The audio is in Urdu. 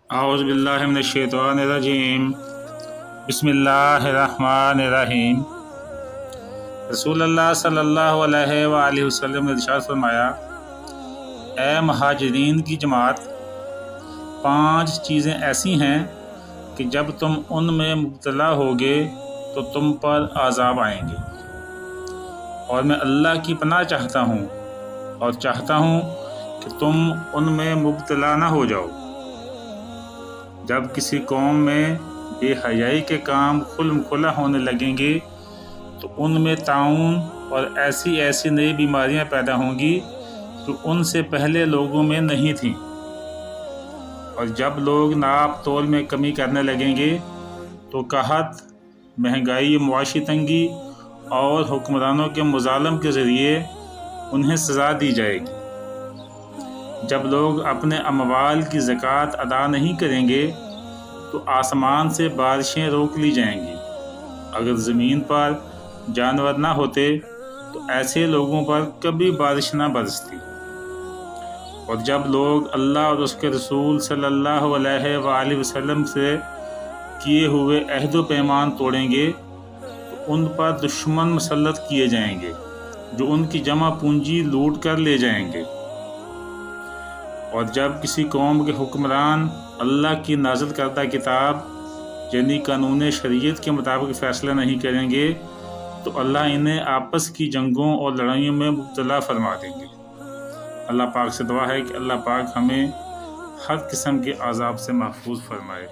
اعوذ باللہ من الشیطان الرجیم بسم اللہ الرحمن الرحیم۔ رسول اللہ صلی اللہ علیہ وآلہ وسلم نے ارشاد فرمایا، اے مہاجرین کی جماعت، 5 چیزیں ایسی ہیں کہ جب تم ان میں مبتلا ہوگے تو تم پر عذاب آئیں گے، اور میں اللہ کی پناہ چاہتا ہوں اور چاہتا ہوں کہ تم ان میں مبتلا نہ ہو جاؤ۔ جب کسی قوم میں بے حیائی کے کام کھلم کھلا ہونے لگیں گے تو ان میں طاعون اور ایسی نئی بیماریاں پیدا ہوں گی جو ان سے پہلے لوگوں میں نہیں تھیں، اور جب لوگ ناپ تول میں کمی کرنے لگیں گے تو قحط، مہنگائی، معاشی تنگی اور حکمرانوں کے مظالم کے ذریعے انہیں سزا دی جائے گی۔ جب لوگ اپنے اموال کی زکوٰۃ ادا نہیں کریں گے تو آسمان سے بارشیں روک لی جائیں گی۔ اگر زمین پر جانور نہ ہوتے تو ایسے لوگوں پر کبھی بارش نہ برستی۔ اور جب لوگ اللہ اور اس کے رسول صلی اللہ علیہ وآلہ وسلم سے کیے ہوئے عہد و پیمان توڑیں گے تو ان پر دشمن مسلط کیے جائیں گے جو ان کی جمع پونجی لوٹ کر لے جائیں گے۔ اور جب کسی قوم کے حکمران اللہ کی نازل کردہ کتاب یعنی قانون شریعت کے مطابق فیصلہ نہیں کریں گے تو اللہ انہیں آپس کی جنگوں اور لڑائیوں میں مبتلا فرما دیں گے۔ اللہ پاک سے دعا ہے کہ اللہ پاک ہمیں ہر قسم کے عذاب سے محفوظ فرمائے۔